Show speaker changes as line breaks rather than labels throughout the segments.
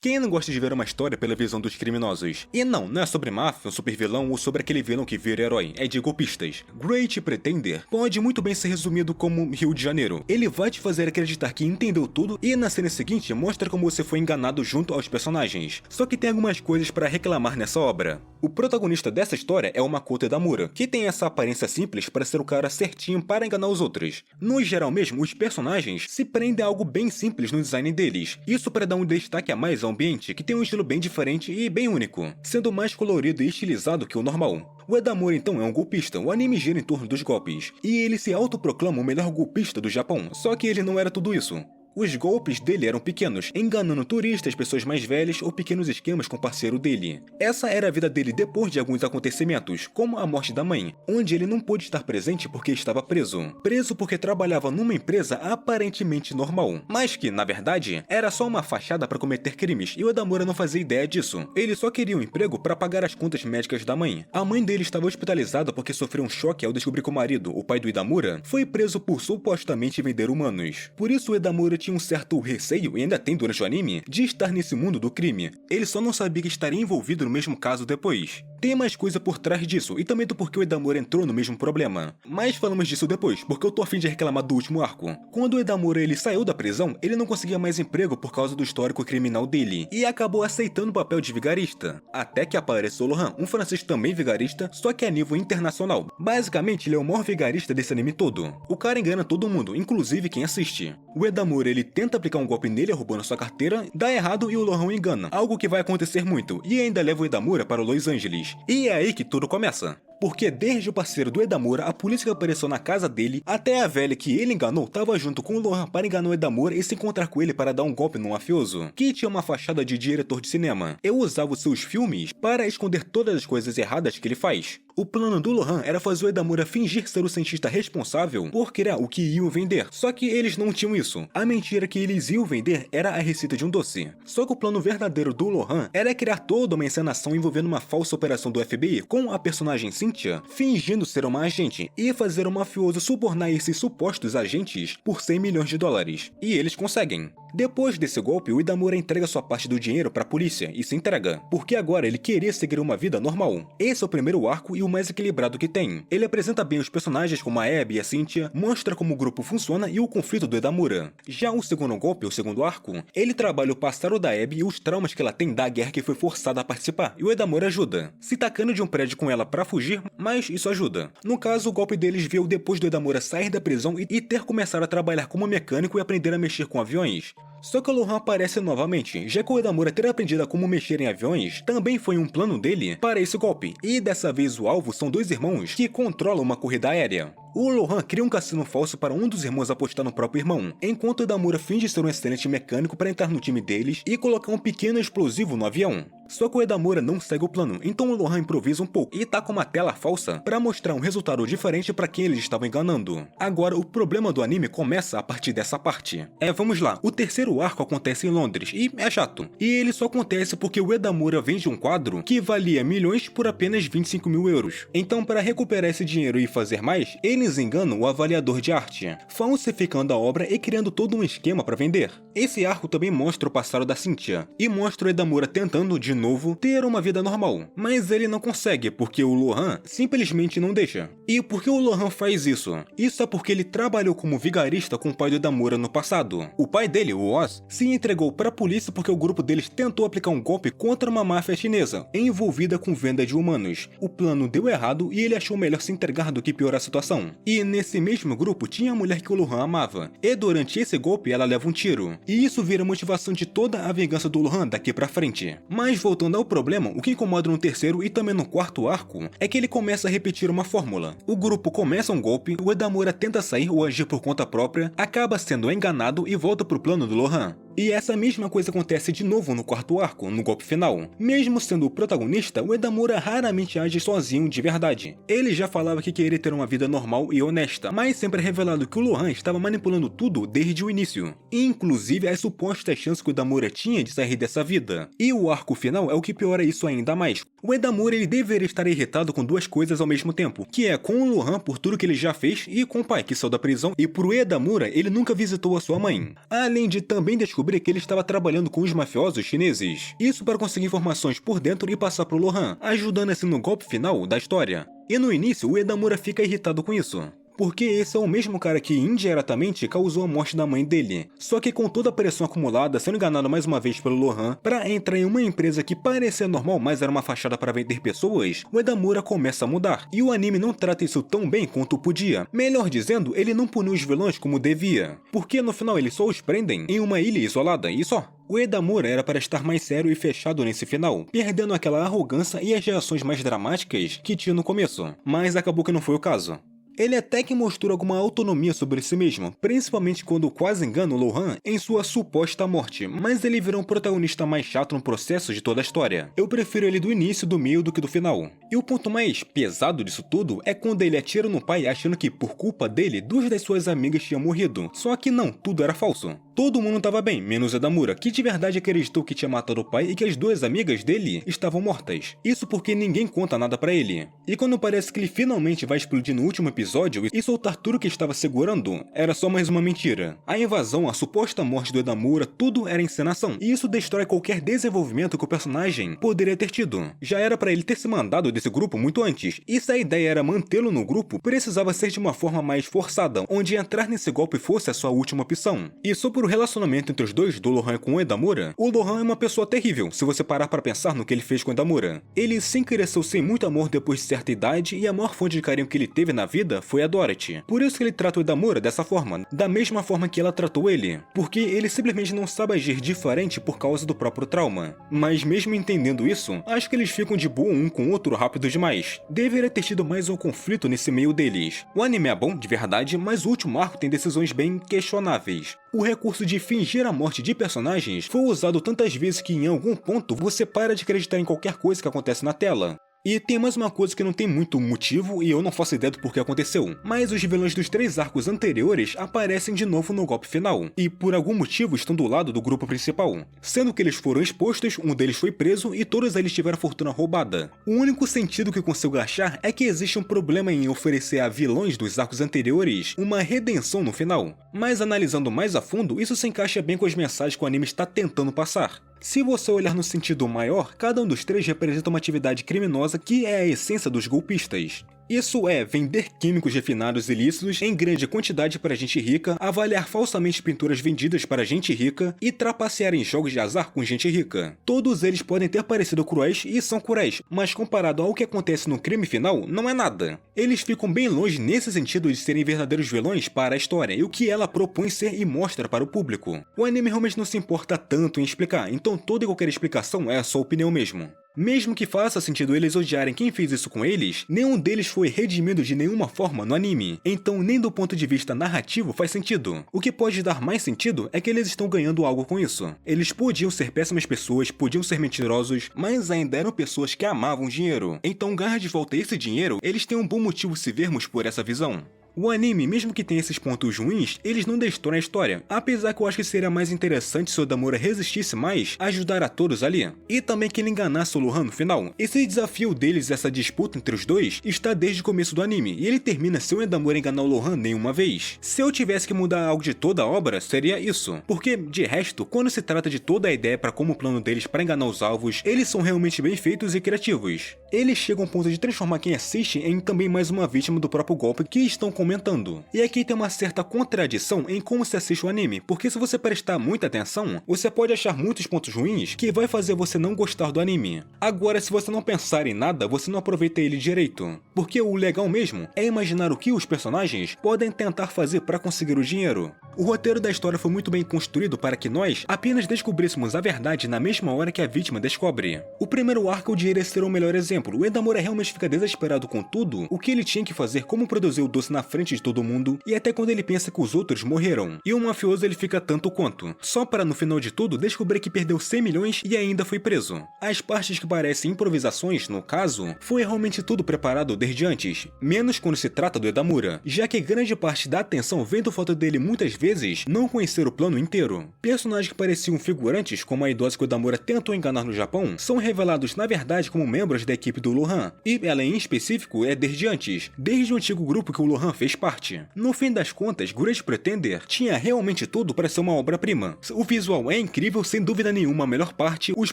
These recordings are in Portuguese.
Quem não gosta de ver uma história pela visão dos criminosos? E não é sobre máfia, um super vilão ou sobre aquele vilão que vira herói, é de golpistas. Great Pretender pode muito bem ser resumido como Rio de Janeiro. Ele vai te fazer acreditar que entendeu tudo e na cena seguinte mostra como você foi enganado junto aos personagens. Só que tem algumas coisas para reclamar nessa obra. O protagonista dessa história é o Makoto Edamura, que tem essa aparência simples para ser o cara certinho para enganar os outros. No geral mesmo, os personagens se prendem a algo bem simples no design deles, isso para dar um destaque a mais ao ambiente, que tem um estilo bem diferente e bem único, sendo mais colorido e estilizado que o normal. O Edamura então é um golpista, o anime gira em torno dos golpes, e ele se autoproclama o melhor golpista do Japão, só que ele não era tudo isso. Os golpes dele eram pequenos, enganando turistas, pessoas mais velhas ou pequenos esquemas com o parceiro dele. Essa era a vida dele depois de alguns acontecimentos, como a morte da mãe, onde ele não pôde estar presente porque estava preso. Preso porque trabalhava numa empresa aparentemente normal, mas que, na verdade, era só uma fachada para cometer crimes e o Edamura não fazia ideia disso. Ele só queria um emprego para pagar as contas médicas da mãe. A mãe dele estava hospitalizada porque sofreu um choque ao descobrir que o marido, o pai do Edamura, foi preso por supostamente vender humanos. Por isso o Edamura tinha um certo receio, e ainda tem durante o anime, de estar nesse mundo do crime. Ele só não sabia que estaria envolvido no mesmo caso depois. Tem mais coisa por trás disso, e também do porquê o Edamura entrou no mesmo problema. Mas falamos disso depois, porque eu tô a fim de reclamar do último arco. Quando o Edamura ele saiu da prisão, ele não conseguia mais emprego por causa do histórico criminal dele, e acabou aceitando o papel de vigarista. Até que aparece o Lohan, um francês também vigarista, só que a nível internacional. Basicamente, ele é o maior vigarista desse anime todo. O cara engana todo mundo, inclusive quem assiste. O Edamura ele tenta aplicar um golpe nele roubando sua carteira, dá errado e o Lohan o engana, algo que vai acontecer muito, e ainda leva o Edamura para Los Angeles. E é aí que tudo começa. Porque desde o parceiro do Edamura, a polícia que apareceu na casa dele, até a velha que ele enganou estava junto com o Lohan para enganar o Edamura e se encontrar com ele para dar um golpe no mafioso, que tinha uma fachada de diretor de cinema. Eu usava os seus filmes para esconder todas as coisas erradas que ele faz. O plano do Lohan era fazer o Edamura fingir ser o cientista responsável por criar o que iam vender, só que eles não tinham isso. A mentira que eles iam vender era a receita de um doce. Só que o plano verdadeiro do Lohan era criar toda uma encenação envolvendo uma falsa operação do FBI com a personagem Cynthia fingindo ser uma agente e fazer o mafioso subornar esses supostos agentes por 100 milhões de dólares. E eles conseguem. Depois desse golpe, o Edamura entrega sua parte do dinheiro para a polícia e se entrega, porque agora ele queria seguir uma vida normal. Esse é o primeiro arco e o mais equilibrado que tem. Ele apresenta bem os personagens como a Abby e a Cynthia, mostra como o grupo funciona e o conflito do Edamura. Já o segundo golpe, o segundo arco, ele trabalha o passado da Abby e os traumas que ela tem da guerra que foi forçada a participar, e o Edamura ajuda, se tacando de um prédio com ela para fugir, mas isso ajuda. No caso, o golpe deles veio depois do Edamura sair da prisão e ter começado a trabalhar como mecânico e aprender a mexer com aviões. Só que o Lohan aparece novamente, já que o Edamura ter aprendido a como mexer em aviões também foi um plano dele para esse golpe, e dessa vez o alvo são dois irmãos que controlam uma corrida aérea. O Lohan cria um cassino falso para um dos irmãos apostar no próprio irmão, enquanto o Edamura finge ser um excelente mecânico para entrar no time deles e colocar um pequeno explosivo no avião. Só que o Edamura não segue o plano, então o Lohan improvisa um pouco e tá com uma tela falsa para mostrar um resultado diferente para quem eles estavam enganando. Agora, o problema do anime começa a partir dessa parte. Vamos lá, o terceiro arco acontece em Londres e é chato. E ele só acontece porque o Edamura vende um quadro que valia milhões por apenas 25 mil euros. Então, para recuperar esse dinheiro e fazer mais, eles enganam o avaliador de arte, falsificando a obra e criando todo um esquema para vender. Esse arco também mostra o passado da Cynthia e mostra o Edamura tentando de novo ter uma vida normal, mas ele não consegue porque o Lohan simplesmente não deixa. E por que o Lohan faz isso? Isso é porque ele trabalhou como vigarista com o pai do Edamura no passado. O pai dele, o Oz, se entregou para a polícia porque o grupo deles tentou aplicar um golpe contra uma máfia chinesa envolvida com venda de humanos. O plano deu errado e ele achou melhor se entregar do que piorar a situação. E nesse mesmo grupo tinha a mulher que o Lohan amava, e durante esse golpe ela leva um tiro, e isso vira a motivação de toda a vingança do Lohan daqui pra frente. Mas voltando ao problema, o que incomoda no terceiro e também no quarto arco é que ele começa a repetir uma fórmula. O grupo começa um golpe, o Edamura tenta sair ou agir por conta própria, acaba sendo enganado e volta pro plano do Lohan. E essa mesma coisa acontece de novo no quarto arco, no golpe final. Mesmo sendo o protagonista, o Edamura raramente age sozinho de verdade. Ele já falava que queria ter uma vida normal e honesta, mas sempre é revelado que o Lohan estava manipulando tudo desde o início, inclusive as supostas chances que o Edamura tinha de sair dessa vida. E o arco final é o que piora isso ainda mais. O Edamura ele deveria estar irritado com duas coisas ao mesmo tempo, que é com o Lohan por tudo que ele já fez e com o pai que saiu da prisão, e por Edamura ele nunca visitou a sua mãe. Além de também descobrir descobrir que ele estava trabalhando com os mafiosos chineses. Isso para conseguir informações por dentro e passar pro Lohan, ajudando assim no golpe final da história. E no início, o Edamura fica irritado com isso, porque esse é o mesmo cara que indiretamente causou a morte da mãe dele. Só que com toda a pressão acumulada, sendo enganado mais uma vez pelo Lohan para entrar em uma empresa que parecia normal, mas era uma fachada para vender pessoas, o Edamura começa a mudar. E o anime não trata isso tão bem quanto podia. Melhor dizendo, ele não puniu os vilões como devia, porque no final eles só os prendem em uma ilha isolada e só. O Edamura era para estar mais sério e fechado nesse final, perdendo aquela arrogância e as reações mais dramáticas que tinha no começo, mas acabou que não foi o caso. Ele até que mostrou alguma autonomia sobre si mesmo, principalmente quando quase engana o Lohan em sua suposta morte, mas ele virou um protagonista mais chato no processo de toda a história. Eu prefiro ele do início, do meio do que do final. E o ponto mais pesado disso tudo é quando ele atira no pai achando que por culpa dele, duas das suas amigas tinham morrido. Só que não, tudo era falso. Todo mundo estava bem, menos Edamura, que de verdade acreditou que tinha matado o pai e que as duas amigas dele estavam mortas. Isso porque ninguém conta nada pra ele. E quando parece que ele finalmente vai explodir no último episódio e soltar tudo que estava segurando, era só mais uma mentira. A invasão, a suposta morte do Edamura, tudo era encenação. E isso destrói qualquer desenvolvimento que o personagem poderia ter tido. Já era pra ele ter se mandado desse grupo muito antes. E se a ideia era mantê-lo no grupo, precisava ser de uma forma mais forçada, onde entrar nesse golpe fosse a sua última opção. E sobre o relacionamento entre os dois, do Lohan com o Edamura, o Lohan é uma pessoa terrível, se você parar pra pensar no que ele fez com o Edamura. Ele sim cresceu sem muito amor depois de certa idade, e a maior fonte de carinho que ele teve na vida foi a Dorothy. Por isso que ele trata o Edamura dessa forma, da mesma forma que ela tratou ele, porque ele simplesmente não sabe agir diferente por causa do próprio trauma. Mas mesmo entendendo isso, acho que eles ficam de boa um com o outro rápido demais. Deveria ter tido mais um conflito nesse meio deles. O anime é bom, de verdade, mas o último arco tem decisões bem questionáveis. O recurso de fingir a morte de personagens foi usado tantas vezes que em algum ponto você para de acreditar em qualquer coisa que acontece na tela. E tem mais uma coisa que não tem muito motivo e eu não faço ideia do porquê aconteceu, mas os vilões dos 3 arcos anteriores aparecem de novo no golpe final, e por algum motivo estão do lado do grupo principal, sendo que eles foram expostos, um deles foi preso e todos eles tiveram a fortuna roubada. O único sentido que eu consigo achar é que existe um problema em oferecer a vilões dos arcos anteriores uma redenção no final, mas analisando mais a fundo, isso se encaixa bem com as mensagens que o anime está tentando passar. Se você olhar no sentido maior, cada um dos 3 representa uma atividade criminosa que é a essência dos golpistas. Isso é vender químicos refinados ilícitos em grande quantidade para gente rica, avaliar falsamente pinturas vendidas para gente rica e trapacear em jogos de azar com gente rica. Todos eles podem ter parecido cruéis e são cruéis, mas comparado ao que acontece no crime final, não é nada. Eles ficam bem longe nesse sentido de serem verdadeiros vilões para a história e o que ela propõe ser e mostra para o público. O anime realmente não se importa tanto em explicar, então toda e qualquer explicação é a sua opinião mesmo. Mesmo que faça sentido eles odiarem quem fez isso com eles, nenhum deles foi redimido de nenhuma forma no anime, então nem do ponto de vista narrativo faz sentido. O que pode dar mais sentido é que eles estão ganhando algo com isso. Eles podiam ser péssimas pessoas, podiam ser mentirosos, mas ainda eram pessoas que amavam dinheiro. Então ganhar de volta esse dinheiro, eles têm um bom motivo se vermos por essa visão. O anime, mesmo que tenha esses pontos ruins, eles não destroem a história, apesar que eu acho que seria mais interessante se o Edamura resistisse mais a ajudar a todos ali, e também que ele enganasse o Lohan no final. Esse desafio deles, essa disputa entre os dois, está desde o começo do anime, e ele termina sem o Edamura enganar o Lohan nenhuma vez. Se eu tivesse que mudar algo de toda a obra, seria isso, porque de resto, quando se trata de toda a ideia para como o plano deles para enganar os alvos, eles são realmente bem feitos e criativos. Eles chegam ao ponto de transformar quem assiste em também mais uma vítima do próprio golpe que estão comentando. E aqui tem uma certa contradição em como se assiste o anime, porque se você prestar muita atenção, você pode achar muitos pontos ruins que vai fazer você não gostar do anime. Agora, se você não pensar em nada, você não aproveita ele direito, porque o legal mesmo é imaginar o que os personagens podem tentar fazer para conseguir o dinheiro. O roteiro da história foi muito bem construído para que nós apenas descobríssemos a verdade na mesma hora que a vítima descobre. O primeiro arco eu diria ser o melhor exemplo. O Edamura realmente fica desesperado com tudo o que ele tinha que fazer, como produzir o doce na frente de todo mundo, e até quando ele pensa que os outros morreram. E o mafioso ele fica tanto quanto, só para no final de tudo descobrir que perdeu 100 milhões e ainda foi preso. As partes que parecem improvisações, no caso, foi realmente tudo preparado desde antes, menos quando se trata do Edamura, já que grande parte da atenção vem do fato dele muitas vezes não conhecer o plano inteiro. Personagens que pareciam figurantes, como a idosa que o Edamura tentou enganar no Japão, são revelados na verdade como membros da equipe do Lohan, e ela em específico é desde antes, desde o antigo grupo que o Lohan fez parte. No fim das contas, Great Pretender tinha realmente tudo para ser uma obra-prima. O visual é incrível, sem dúvida nenhuma a melhor parte, os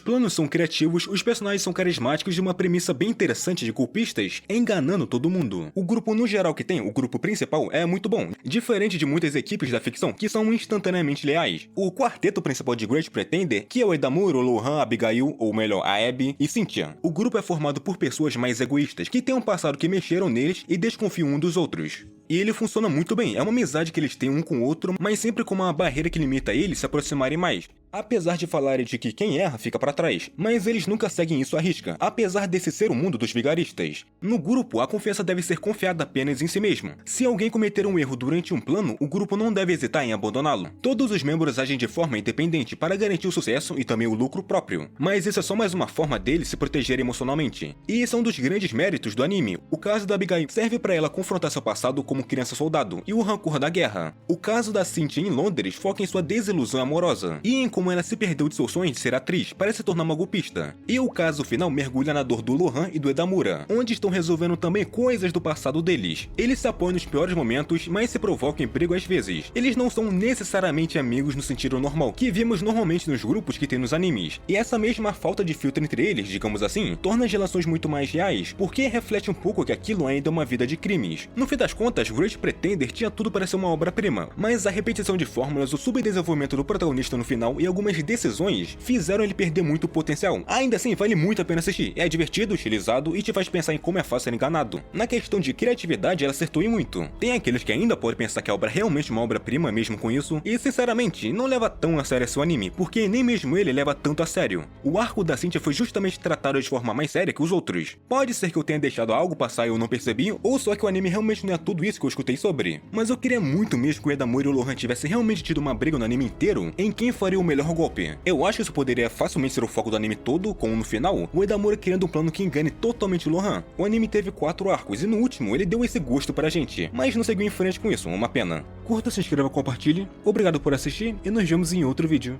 planos são criativos, os personagens são carismáticos e uma premissa bem interessante de golpistas enganando todo mundo. O grupo no geral que tem, o grupo principal, é muito bom, diferente de muitas equipes da ficção que são instantaneamente leais. O quarteto principal de Great Pretender, que é o Edamura, o Lohan, a Abigail, ou melhor, a Abby e Cynthia. O grupo é formado por pessoas mais egoístas, que têm um passado que mexeram neles e desconfiam um dos outros. E ele funciona muito bem, é uma amizade que eles têm um com o outro, mas sempre com uma barreira que limita eles se aproximarem mais. Apesar de falarem de que quem erra fica pra trás, mas eles nunca seguem isso à risca, apesar desse ser o mundo dos vigaristas. No grupo, a confiança deve ser confiada apenas em si mesmo. Se alguém cometer um erro durante um plano, o grupo não deve hesitar em abandoná-lo. Todos os membros agem de forma independente para garantir o sucesso e também o lucro próprio, mas isso é só mais uma forma deles se protegerem emocionalmente. E esse é um dos grandes méritos do anime. O caso da Abigail serve para ela confrontar seu passado como criança soldado e o rancor da guerra. O caso da Cynthia em Londres foca em sua desilusão amorosa e em como ela se perdeu de seus sonhos de ser atriz para se tornar uma golpista. E o caso final mergulha na dor do Lohan e do Edamura, onde estão resolvendo também coisas do passado deles. Eles se apoiam nos piores momentos, mas se provocam em perigo às vezes. Eles não são necessariamente amigos no sentido normal, que vimos normalmente nos grupos que tem nos animes. E essa mesma falta de filtro entre eles, digamos assim, torna as relações muito mais reais, porque reflete um pouco que aquilo ainda é uma vida de crimes. No fim das contas, Great Pretender tinha tudo para ser uma obra-prima, mas a repetição de fórmulas, o subdesenvolvimento do protagonista no final e algumas decisões fizeram ele perder muito potencial. Ainda assim, vale muito a pena assistir. É divertido, estilizado e te faz pensar em como é fácil ser enganado. Na questão de criatividade, ela acertou em muito. Tem aqueles que ainda podem pensar que a obra é realmente uma obra-prima mesmo com isso, e sinceramente, não leva tão a sério seu anime, porque nem mesmo ele leva tanto a sério. O arco da Cynthia foi justamente tratado de forma mais séria que os outros. Pode ser que eu tenha deixado algo passar e eu não percebi, ou só que o anime realmente não é tudo isso que eu escutei sobre. Mas eu queria muito mesmo que o Edamura e o Lohan tivessem realmente tido uma briga no anime inteiro em quem faria o melhor golpe. Eu acho que isso poderia facilmente ser o foco do anime todo, como no final, o Edamura criando um plano que engane totalmente o Lohan. O anime teve 4 arcos e no último ele deu esse gosto pra gente, mas não seguiu em frente com isso, uma pena. Curta, se inscreva, compartilhe, obrigado por assistir e nos vemos em outro vídeo.